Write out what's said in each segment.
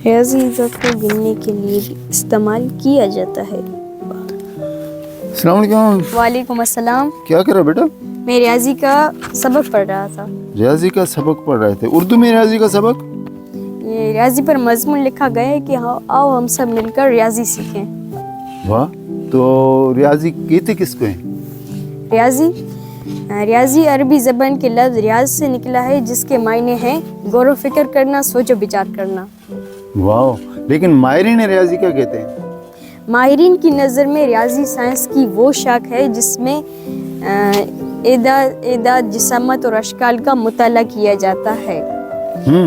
ریاضی عدد کو گننے کے لیے استعمال کیا جاتا ہے۔ السلام علیکم۔ وعلیکم السلام۔ کیا کر رہا بیٹا؟ میں ریاضی کا سبق پڑھ رہا تھا۔ ریاضی کا سبق پڑھ رہے تھے؟ اردو میں ریاضی کا سبق؟ یہ ریاضی پر مضمون لکھا گیا ہے کہ آؤ ہم سب مل کر ریاضی سیکھیں۔ واہ، تو ریاضی کہتے کس کو ہیں؟ ریاضی عربی زبان کے لفظ ریاض سے نکلا ہے، جس کے معنی ہیں غور و فکر کرنا، سوچ و بچار کرنا۔ واہ، لیکن ماہرین ریاضی کیا کہتے ہیں؟ ماہرین کی نظر میں ریاضی سائنس کی وہ شاخ ہے جس میں اعداد، جسامت اور اشکال کا مطالعہ کیا جاتا ہے۔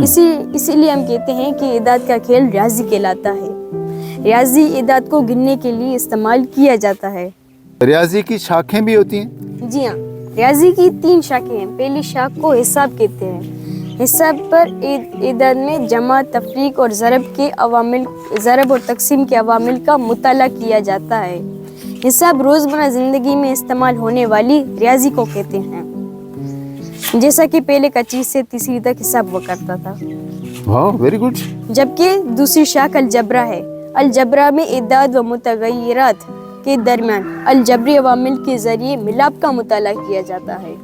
اسی لیے ہم کہتے ہیں کہ اعداد کا کھیل ریاضی کہلاتا ہے۔ ریاضی اعداد کو گننے کے لیے استعمال کیا جاتا ہے۔ ریاضی کی شاخیں بھی ہوتی ہیں؟ جی ہاں، ریاضی کی 3 شاخیں ہیں۔ پہلی شاخ کو حساب کہتے ہیں۔ حساب پر اعداد میں جمع، تفریق اور ضرب اور تقسیم کے عوامل کا مطالعہ کیا جاتا ہے۔ حساب روزمرہ زندگی میں استعمال ہونے والی ریاضی کو کہتے ہیں، جیسا کہ پہلے کچی سے تیسری تک حساب ہوا کرتا تھا۔ واہ، ویری گڈ۔ جبکہ دوسری شاخ الجبرا ہے۔ الجبرا میں اعداد و متغیرات کے درمیان الجبری عوامل کے ذریعے ملاپ کا مطالعہ کیا جاتا ہے۔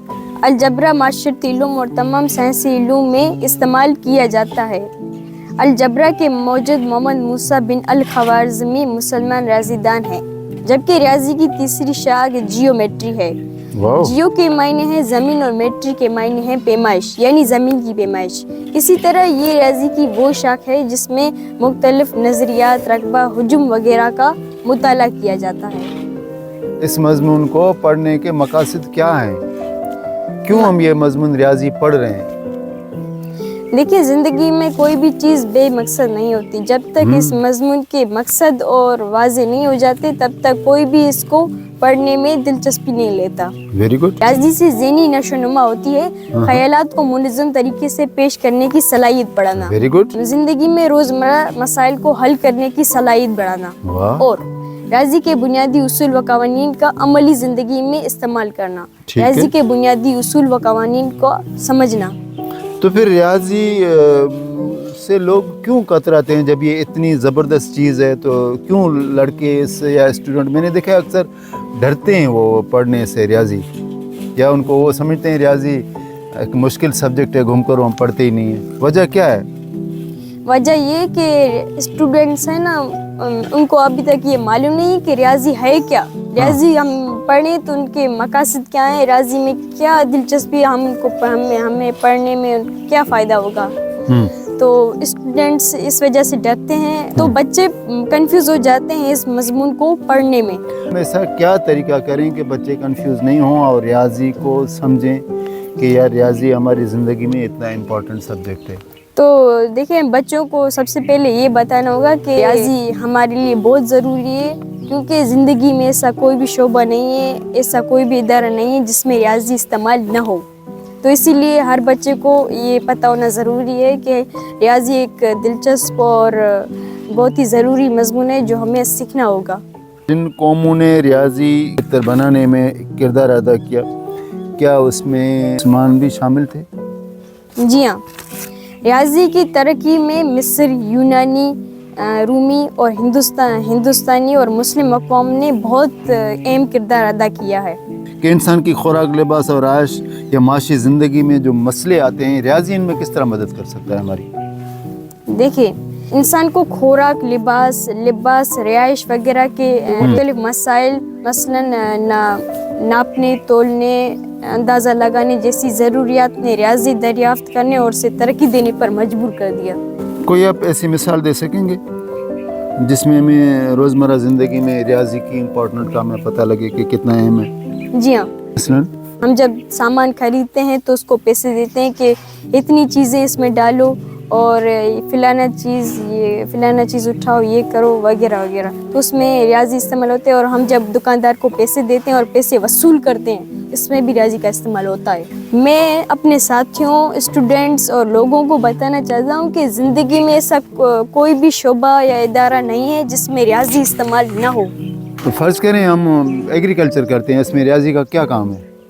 الجبرا معاشرتی علوم اور تمام سائنسی علوم میں استعمال کیا جاتا ہے۔ الجبرا کے موجد محمد موسیٰ بن الخوارزمی مسلمان ریاضی دان ہیں۔ جبکہ ریاضی کی تیسری شاخ جیومیٹری ہے۔ جیو کے معنی ہے زمین اور میٹری کے معنی ہے پیمائش، یعنی زمین کی پیمائش۔ اسی طرح یہ ریاضی کی وہ شاخ ہے جس میں مختلف نظریات، رقبہ، حجم وغیرہ کا مطالعہ کیا جاتا ہے۔ اس مضمون کو پڑھنے کے مقاصد کیا ہیں؟ کیوں ہم یہ مضمون ریاضی پڑھ رہے ہیں؟ دیکھیے، زندگی میں کوئی بھی چیز بے مقصد نہیں ہوتی۔ جب تک اس مضمون کے مقصد اور واضح نہیں ہو جاتے تب تک کوئی بھی اس کو پڑھنے میں دلچسپی نہیں لیتا۔ Very good. ریاضی سے ذہنی نشو و نما ہوتی ہے، خیالات کو منظم طریقے سے پیش کرنے کی صلاحیت بڑھانا، ویری گڈ۔ زندگی میں روزمرہ مسائل کو حل کرنے کی صلاحیت بڑھانا، اور ریاضی کے بنیادی اصول و قوانین کا عملی زندگی میں استعمال کرنا، ریاضی کے بنیادی اصول و قوانین کو سمجھنا۔ تو پھر ریاضی سے لوگ کیوں کتراتے ہیں؟ جب یہ اتنی زبردست چیز ہے تو کیوں لڑکے سے یا اسٹوڈنٹ، میں نے دیکھا ہے اکثر ڈرتے ہیں وہ پڑھنے سے ریاضی، یا ان کو وہ سمجھتے ہیں ریاضی ایک مشکل سبجیکٹ ہے، گھوم کر ہم پڑھتے ہی نہیں ہیں۔ وجہ کیا ہے؟ وجہ یہ کہ اسٹوڈنٹس ہیں نا، ان کو ابھی تک یہ معلوم نہیں کہ ریاضی ہے کیا، ریاضی ہم پڑھیں تو ان کے مقاصد کیا ہیں، ریاضی میں کیا دلچسپی ہے، ہمیں پڑھنے میں کیا فائدہ ہوگا۔ تو اسٹوڈنٹس اس وجہ سے ڈرتے ہیں، تو بچے کنفیوز ہو جاتے ہیں اس مضمون کو پڑھنے میں۔ ایسا کیا طریقہ کریں کہ بچے کنفیوز نہیں ہوں اور ریاضی کو سمجھیں کہ یار ریاضی ہماری زندگی میں اتنا امپورٹنٹ سبجیکٹ ہے؟ تو دیکھیں، بچوں کو سب سے پہلے یہ بتانا ہوگا کہ ریاضی ہمارے لیے بہت ضروری ہے، کیونکہ زندگی میں ایسا کوئی بھی شعبہ نہیں ہے، ایسا کوئی بھی ادارہ نہیں ہے جس میں ریاضی استعمال نہ ہو۔ تو اسی لیے ہر بچے کو یہ پتہ ہونا ضروری ہے کہ ریاضی ایک دلچسپ اور بہت ہی ضروری مضمون ہے جو ہمیں سیکھنا ہوگا۔ جن قوموں نے ریاضی بہتر بنانے میں کردار ادا کیا، کیا اس میں مسلمان بھی شامل تھے؟ جی ہاں، ریاضی کی ترقی میں مصر، یونانی، رومی اور ہندوستانی اور مسلم اقوام نے بہت اہم کردار ادا کیا ہے۔ کہ انسان کی خوراک، لباس اور عائش یا معاشی زندگی میں جو مسئلے آتے ہیں، ریاضی ان میں کس طرح مدد کر سکتا ہے ہماری؟ دیکھیں، انسان کو خوراک، لباس، رہائش وغیرہ کے مختلف مسائل، مثلاً ناپنے، تولنے، اندازہ لگانے جیسی ضروریات نے ریاضی دریافت کرنے اور اسے ترقی دینے پر مجبور کر دیا۔ کوئی آپ ایسی مثال دے سکیں گے جس میں ہمیں روزمرہ زندگی میں ریاضی کی امپورٹنٹ کا ہمیں پتہ لگے کہ کتنا اہم ہے؟ جی ہاں، مثلاً ہم جب سامان خریدتے ہیں تو اس کو پیسے دیتے ہیں کہ اتنی چیزیں اس میں ڈالو اور فلانا چیز اٹھاؤ، یہ کرو وغیرہ وغیرہ، تو اس میں ریاضی استعمال ہوتے ہیں۔ اور ہم جب دکاندار کو پیسے دیتے ہیں اور پیسے وصول کرتے ہیں، اس میں بھی ریاضی کا استعمال ہوتا ہے۔ میں اپنے ساتھیوں، اسٹوڈنٹس اور لوگوں کو بتانا چاہتا ہوں کہ زندگی میں ایسا کوئی بھی شعبہ یا ادارہ نہیں ہے جس میں ریاضی استعمال نہ ہو۔ تو فرض کریں ہم ایگریکلچر کرتے ہیں، اس میں ریاضی کا کیا کام ہے؟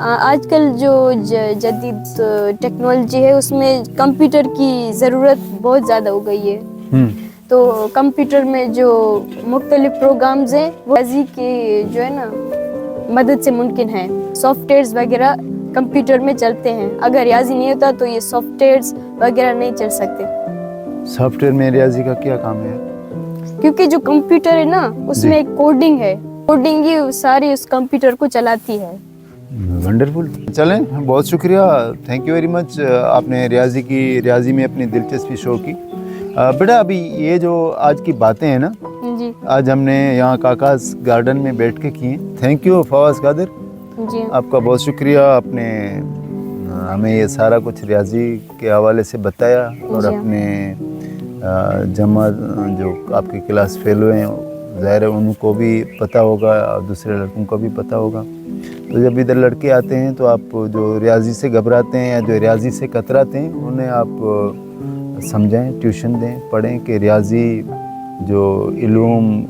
آج کل جو جدید ٹیکنالوجی ہے اس میں کمپیوٹر کی ضرورت بہت زیادہ ہو گئی ہے. تو کمپیوٹر میں جو مختلف پروگرامز ہیں وہ ریاضی کے جو ہے نا مدد سے ممکن ہے. سافٹ ویئرز وغیرہ کمپیوٹر میں چلتے ہیں. اگر ریاضی نہیں ہوتا تو یہ سافٹ ویئرز وغیرہ نہیں چل سکتے. سافٹ ویئر میں ریاضی کا کیا کام ہے؟ کیونکہ جو کمپیوٹر ہے نا اس میں ایک کوڈنگ ہے. کوڈنگ ہی ساری اس کمپیوٹر کو چلاتی ہے. ونڈرفل. چلیں بہت شکریہ, تھینک یو ویری مچ. آپ نے ریاضی میں اپنی دلچسپی شو کی. بیٹا ابھی یہ جو آج کی باتیں ہیں نا جی آج ہم نے یہاں کاکاز گارڈن میں بیٹھ کے کی ہیں. تھینک یو فواز قادر, جی آپ کا بہت شکریہ. آپ نے ہمیں یہ سارا کچھ ریاضی کے حوالے سے بتایا اور جی اپنے جمع جو آپ کی کلاس فیلو ہیں ظاہر ہے ان کو بھی پتہ ہوگا اور دوسرے لڑکوں کو بھی پتہ ہوگا. تو جب ادھر لڑکے آتے ہیں تو آپ جو ریاضی سے گھبراتے ہیں یا جو ریاضی سے کتراتے ہیں انہیں آپ سمجھائیں, ٹیوشن دیں, پڑھیں کہ ریاضی جو علوم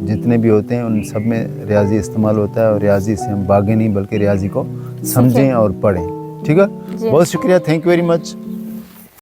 جتنے بھی ہوتے ہیں ان سب میں ریاضی استعمال ہوتا ہے اور ریاضی سے ہم بھاگیں نہیں بلکہ ریاضی کو سمجھیں اور پڑھیں. ٹھیک ہے, جی. بہت شکریہ, تھینک یو ویری مچ.